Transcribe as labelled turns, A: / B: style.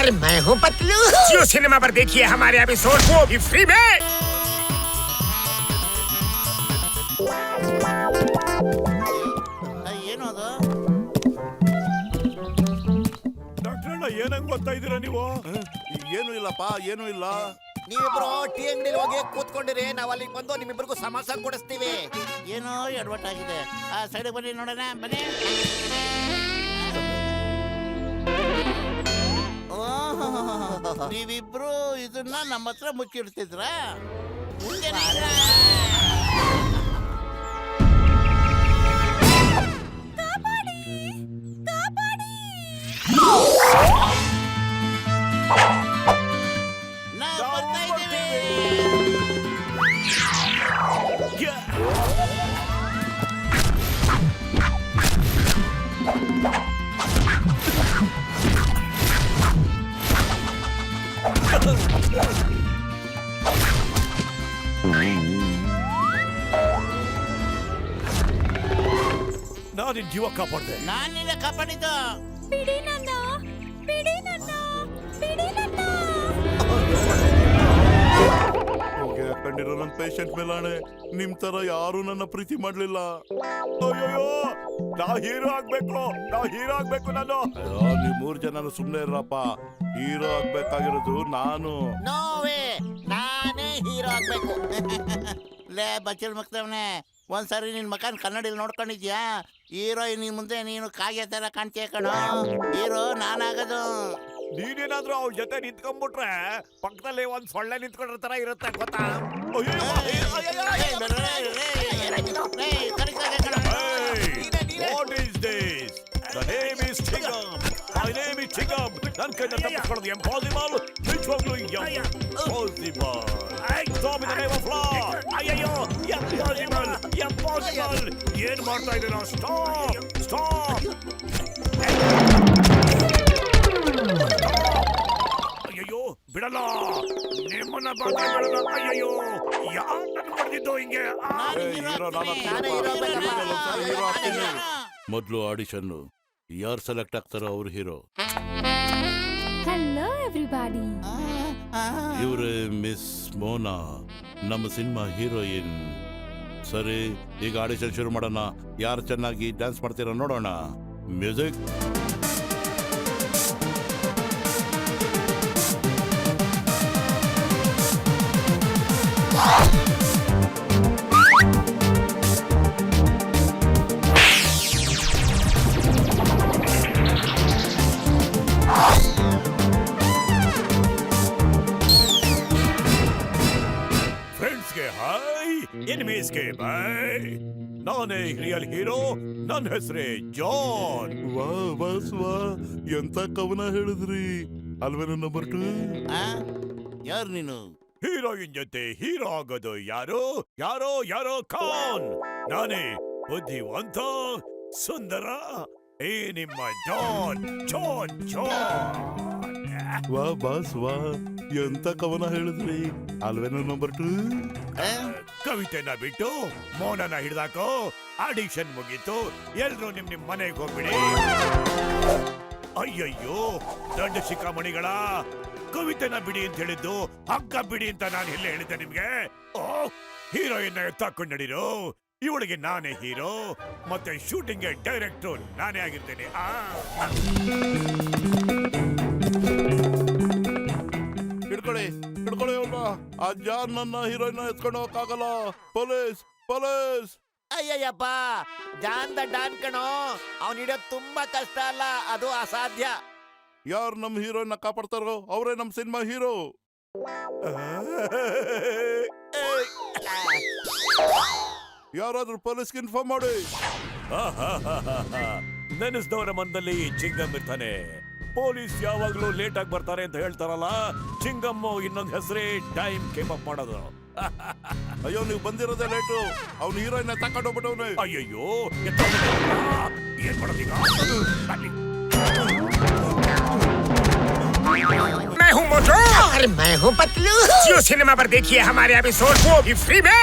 A: अरे मैं हूँ पतलू।
B: जियो सिनेमा पर देखिए हमारे एपिसोड, वो भी फ्री में।
C: ಏನು ಅದು?
B: ಡಾಕ್ಟರ್ ಏನಂಗ್ ಗೊತ್ತಾ ಇದೀರ ನೀವು?
D: ಏನು ಇಲ್ಲಪ್ಪ, ಏನು ಇಲ್ಲ.
A: ನೀವಿಬ್ರು ಟೀ ಅಂಗಡಿಲಿ ಹೋಗಿ ಕೂತ್ಕೊಂಡಿರಿ, ನಾವ್ ಅಲ್ಲಿಗೆ ಬಂದು ನಿಮ್ಮಿಬ್ರಿಗೂ ಸಮೋಸ ಕೊಡಿಸ್ತೀವಿ.
C: ಏನೋ ಎಡವಟ್ಟಾಗಿದೆ. ಆ ಸೈಡ್ ಬನ್ನಿ ನೋಡೋಣ, ಬನ್ನಿ. ನೀವಿಬ್ರು ಇದನ್ನ ನಮ್ಮ ಹತ್ರ ಮುಚ್ಚಿಡ್ತಿದ್ರ? ನಾವು ಬರ್ತಾ ಇದ್ದೀವಿ.
B: ನಾನು ಜೀವ ಕಾಪಾಡ್ದೆ.
C: ನಾನಿಲ್ಲ ಕಾಪಾಡಿದ್ದು.
E: ಬಿಡಿ ನನ್ನ, ಬಿಡಿ ನನ್ನ, ಬಿಡಿ ನನ್ನ.
D: ಕಂಡಿರೋ ನನ್ನ ಪೇಷಂಟ್ ಮೇಲಾಣೆ, ನಿಮ್ ತರ ಯಾರು ನನ್ನ ಪ್ರೀತಿ ಮಾಡ್ಲಿಲ್ಲ.
B: ಅಯ್ಯೋ, ನಾ ಹೀರೋ ಆಗ್ಬೇಕು, ನಾನು.
D: ನೀವ್ 3 ಜನ ಸುಮ್ನೆ ಇರಪ್ಪ. ಹೀರೋ ಆಗ್ಬೇಕಾಗಿರೋದು ನಾನು.
A: ನೋವೇ, ನಾನೇ ಹೀರೋ ಆಗ್ಬೇಕು.
C: ಲೇ ಬಚ್ಚಲ್ ಮಕ್ತವನೆ, ಒಂದ್ಸರಿ ನಿನ್ ಮಕಾನ್ ಕನ್ನಡಿಲಿ ನೋಡ್ಕೊಂಡಿದ್ಯಾ? ಹೀರೋಯಿನ್ ಮುಂದೆ ನೀನು ಕಾಗೆ ತರ ಕಾಣ್ತೀಯ ಕಣೋ. ಹೀರೋ ನಾನಾಗದು.
B: ನೀನೇನಾದ್ರೂ ಅವ್ರ ಜೊತೆ ನಿಂತ್ಕೊಂಡ್ಬಿಟ್ರೆ ಪಕ್ಕದಲ್ಲಿ ಒಂದ್ ಸೊಳ್ಳೆ ನಿಂತ್ಕೊಂಡ್ರ ತರ ಇರುತ್ತೆ, ಗೊತ್ತಾ? What is this? The name is Chingam. My name is Chingam. ನನ್ನ ಕೈಯಿಂದ ತಪ್ಪಿಸ್ಕೊಳ್ಳೋದು impossible. ನಿಜವಾಗ್ಲೂ impossible. Stop in the name of law. ಅಯ್ಯಯ್ಯೋ, impossible. ಏನ್ ಮಾಡ್ತಾ ಇದ್ದೀರಾ? Stop. ಅಯ್ಯಯ್ಯೋ, ಬಿಡಲ್ಲ, ನಿಮ್ಮನ್ನ ಬಿಡಲ್ಲ. ಅಯ್ಯಯ್ಯೋ, ಯಾರು ನನ್ನ ಹೊಡೆದಿದ್ದು ಹಿಂಗೆ?
D: ಮೊದ್ಲು ಆಡಿಷನ್, ಯಾರು ಸೆಲೆಕ್ಟ್ ಆಗ್ತಾರೋ ಅವ್ರು ಹೀರೋ.
E: Hello everybody.
D: ಇವ್ರೆ ಮಿಸ್ ಮೋನಾ, ನಮ್ಮ ಸಿನಿಮಾ ಹೀರೋಯಿನ್. ಸರಿ, ಈಗ ಆಡಿಷನ್ ಶುರು ಮಾಡೋಣ. ಯಾರು ಚೆನ್ನಾಗಿ ಡ್ಯಾನ್ಸ್ ಮಾಡ್ತೀರಾ ನೋಡೋಣ. ಮ್ಯೂಸಿಕ್.
B: ಎನಿಮೀಸ್ಗೆ ಬೈ. ನಾನೇ ರಿಯಲ್ ಹೀರೋ. ನನ್ನ ಹೆಸರೇ ಜಾನ್.
D: ವಾ, ಎಂತ ಕವನ ಹೇಳಿದ್ರಿ ಅಲ್ವೇನೋ. ನಂಬರ್ 2
C: ಯಾರು ನೀನು?
B: ಹೀರೋಯಿನ್ ಜೊತೆ ಹೀರೋ ಆಗೋದು ಯಾರೋ ಖಾನ್. ನಾನೇ ಬುದ್ಧಿವಂತ, ಸುಂದರ, ಏ ನಿಮ್ಮ ಜಾನ್.
D: ವಾ ಬಾಸ್, ವಾ ಎಂತ ಕವನ ಹೇಳಿದ್ರಿ ಅಲ್ವೇನೋ. ನಂಬರ್ 2
B: ಕವಿತೆನ ಬಿಟ್ಟು ಮೌನನ ಹಿಡ್ದಾಕೋ. ಆಡಿಷನ್ ಮುಗೀತು, ಎಲ್ರು ನಿಮ್ ಮನೆಗೆ ಹೋಗ್ಬಿಡಿ. ಅಯ್ಯಯ್ಯೋ, ದೊಡ್ಡ ಶಿಖಾಮಣಿಗಳ, ಕವಿತೆನ ಬಿಡಿ ಅಂತ ಹೇಳಿದ್ದು ಹಗ್ಗ ಬಿಡಿ ಅಂತ ನಾನು ಎಲ್ಲೇ ಹೇಳಿದ್ದೆ ನಿಮ್ಗೆ? ಓ, ಹೀರೋಯಿನ್ ಎತ್ತಾಕೊಂಡು ನಡೀರೋ. ಇವಳಿಗೆ ನಾನೇ ಹೀರೋ, ಮತ್ತೆ ಶೂಟಿಂಗ್ ಡೈರೆಕ್ಟರ್ ನಾನೇ ಆಗಿರ್ತೇನೆ.
D: ಹಿಡ್ಕೊಳ್ಳಿ ಅವ್ರನ್ನ. ಆ ಜಾನ್ ನನ್ನ ಹೀರೋಯಿನ್ ಎತ್ಕೊಂಡು ಹೋಗಕ್ಕಾಗಲ್ಲ. ಪೊಲೀಸ್.
A: ಅಯ್ಯಯ್ಯಪ್ಪ, ಜಾನ್ ದ ಡಾನ್ ಕಣೋ. ಅವ್ನು ಹಿಡಿಯೋದು ತುಂಬಾ ಕಷ್ಟ ಅಲ್ಲ, ಅದು ಅಸಾಧ್ಯ.
D: ಯಾರು ನಮ್ಮ ಹೀರೋಯಿನ್ ಕಾಪಾಡ್ತಾರೋ ಅವರೇ ನಮ್ಮ ಸಿನಿಮಾ ಹೀರೋ. ಯಾರಾದ್ರೂ ಪೊಲೀಸ್ಗೆ ಇನ್ಫಾರ್ಮ್ ಮಾಡಿ.
B: ನೆನೆಸ್ದವರ ಮನದಲ್ಲಿ ಚಿಂಗಮ್ ಇರ್ತಾನೆ. ಪೊಲೀಸ್ ಯಾವಾಗ್ಲೂ ಲೇಟ್ ಆಗಿ ಬರ್ತಾರೆ ಅಂತ ಹೇಳ್ತಾರಲ್ಲ, ಚಿಂಗಮ್ಮು ಇನ್ನೊಂದು ಹೆಸರೇ ಟೈಮ್ ಕೇಪ್ ಅಪ್ ಮಾಡೋದು.
D: ಅಯ್ಯೋ, ನೀವು ಬಂದಿರೋದೇ ಲೇಟು. ಅವ್ನು ಹೀರೋಯಿನ್ ತಕೊಂಡೋಗ್ಬಿಟ್ಟವ್ನು.
B: ಅಯ್ಯಯ್ಯೋ, ಏನ್ ಮಾಡೋದೀಗ?
A: मैं हूँ मोटू। अरे मैं हूँ पतलू।
B: जियो सिनेमा पर देखिए हमारे एपिसोड, वो भी फ्री में।